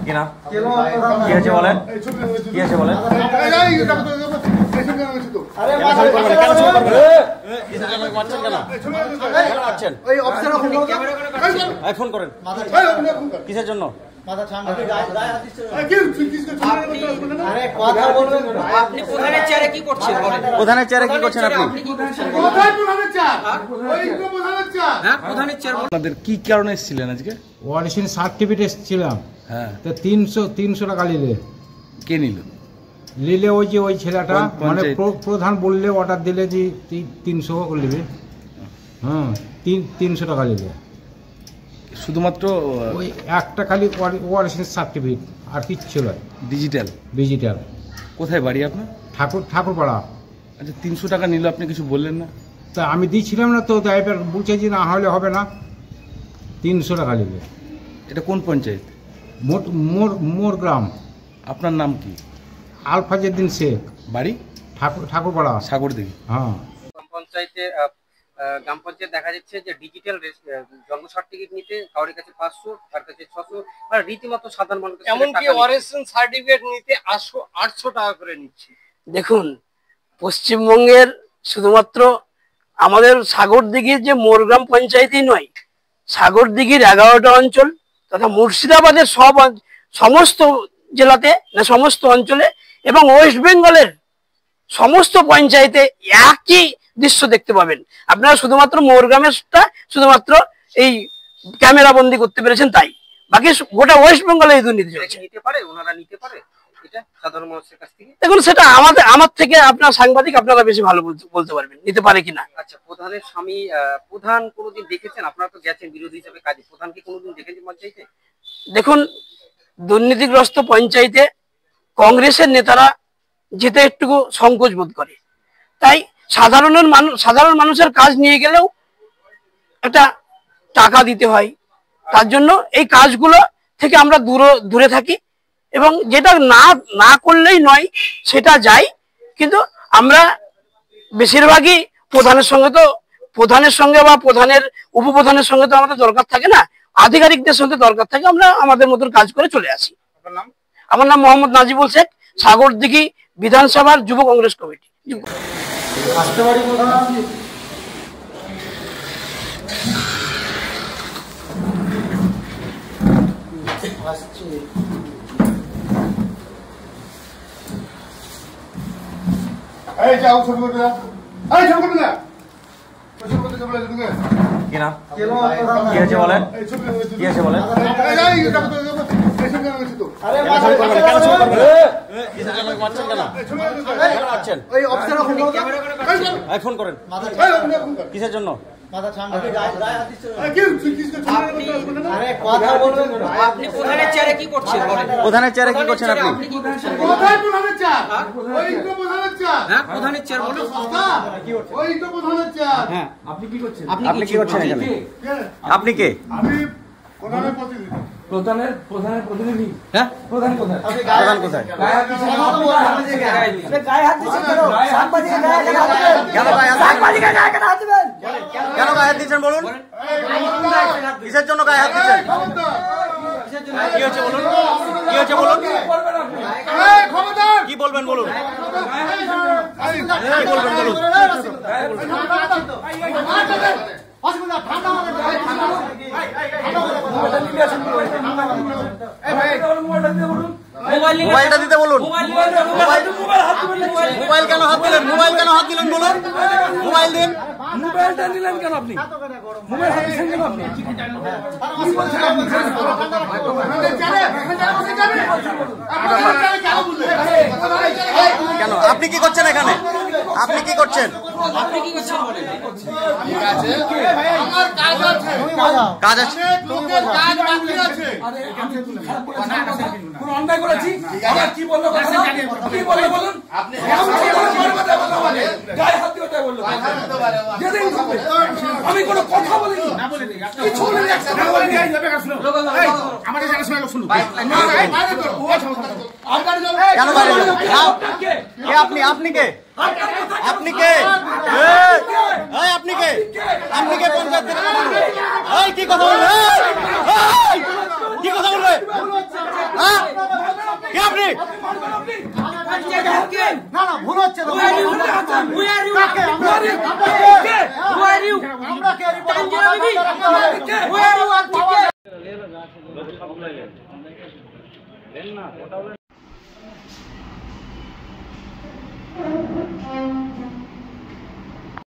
কি না কি আছে বলেন, কি আছে বলেন। ফোন করেন কিসের জন্য? প্রধানের চেয়ারে কি করছেন আপনি? আপনাদের কি কারণে এসেছিলেন আজকে? ওয়ারিশন সার্টিফিকেট এসেছিলাম। হ্যাঁ, তো 300 টাকা নিলে। কে নিল? নিলে ওই ছেলেটা, মানে প্রধান বললে অর্ডার দিলে যে 300 নেবে। হ্যাঁ, 300 টাকা নিলে। শুধুমাত্র ওই একটা খালি ওয়ারিশন সার্টিফিকেট, আর কিচ্ছু নয়। ডিজিটাল। কোথায় বাড়ি আপনার? ঠাকুরপাড়া। আচ্ছা, 300 টাকা নিল, আপনি কিছু বললেন না? তা আমি দিচ্ছিলাম না তো, এবার বলছে যে না হলে হবে না, 300 টাকা নিলে। এটা কোন পঞ্চায়েত? মোর গ্রাম। আপনার নাম কি? আলফাজউদ্দিন শেখ। বাড়ি? ঠাকুরপাড়া, সাগরদিঘি। হ্যাঁ। গ্রাম পঞ্চায়েত দেখা যাচ্ছে যে ডিজিটাল জন্ম সার্টিফিকেট নিতে কারোর কাছে 500, তার কাছে 600, মানে রীতিমতো সাধারণ মানুষ এমনকি ওয়ারিশন সার্টিফিকেট নিতে 800 টাকা করে নিচ্ছে। দেখুন, পশ্চিমবঙ্গের শুধুমাত্র আমাদের সাগরদিঘির যে মোরগ্রাম পঞ্চায়েতই নয়, সাগরদিঘির 11টা অঞ্চল তথা মুর্শিদাবাদের সমস্ত জেলাতে না সমস্ত অঞ্চলে এবং ওয়েস্ট বেঙ্গলের সমস্ত পঞ্চায়েতে একই দৃশ্য দেখতে পাবেন। আপনারা শুধুমাত্র মোরগ্রামেরটা শুধুমাত্র এই ক্যামেরা বন্দি করতে পেরেছেন, তাই বাকি গোটা ওয়েস্ট বেঙ্গলে এই দুর্নীতি চলছে। নিতে পারে, ওনারা নিতে পারে এটা সাধারণ মানুষের কাছ থেকে। দেখুন, সেটা আমার থেকে আপনার সাংবাদিক, আপনারা বেশি ভালো বলতে পারবেন নিতে পারে কিনা। আচ্ছা, প্রধানের স্বামী, প্রধান কোনোদিন দেখেছেন? আপনারা তো গেছেন বিরোধী হিসেবে কাজে, প্রধানকে কোনোদিন দেখেছেন পঞ্চায়েতে? দেখুন, দুর্নীতিগ্রস্ত পঞ্চায়েতে কংগ্রেসের নেতারা যেতে একটু সংকোচ বোধ করে, তাই সাধারণ মানুষের কাজ নিয়ে গেলেও একটা টাকা দিতে হয়। তার জন্য এই কাজগুলো থেকে আমরা দূরে থাকি এবং যেটা না করলেই নয় সেটা যাই। কিন্তু আমরা বেশিরভাগই প্রধানের সঙ্গে বা প্রধানের উপপ্রধানের সঙ্গে তো আমাদের দরকার থাকে না, আধিকারিকদের সঙ্গে দরকার থাকে। আমরা আমাদের মতন কাজ করে চলে আসি। আমার নাম মোহাম্মদ নাজিবুল শেখ, সাগরদিঘি বিধানসভার যুব কংগ্রেস কমিটি। কি না কি আছে বলেন, কি আছে বলেন। ফোন করেন কিসের জন্য? প্রধানের চেয়ারে কি করছেন আপনি? প্রধানের চেয়ার বলুন। আপনি কি করছেন এখানে? আপনি কে? প্রধানের প্রতিনিধি। হ্যাঁ, প্রধান কোথায়? প্রধান কোথায়? কেন গায়ে হাত দিচ্ছেন বলুন? কিসের জন্য গায়ে হাত দিচ্ছেন? কি হচ্ছে বলুন, কি হচ্ছে বলুন, কি বলবেন বলুন, কি বলবেন বলুন। মোবাইলটা দিতে বলুন। মোবাইল কেন হাত দিলেন? মোবাইল কেন হাত দিলেন বলুন? মোবাইল দিন। মোবাইলটা নিলেন কেন আপনি? মোবাইল হাত দিলেন কেন আপনি? কেন আপনি কি করছেন এখানে? আপনি কি করছেন? কাজ আছে, অন্যায় করেছি। কি বললো বলুন? গায়ে হাত দিয়ে বললো, আমি কোনো কথা বলিনি। আপনি আপনি কে? আপনি কে? আপনি কে? আপনি কে? পঞ্চায়েত থেকে কি কথা বলবে? কি কথা বলবে? না না ভুল হচ্ছে তো আমরা কে রিপোর্ট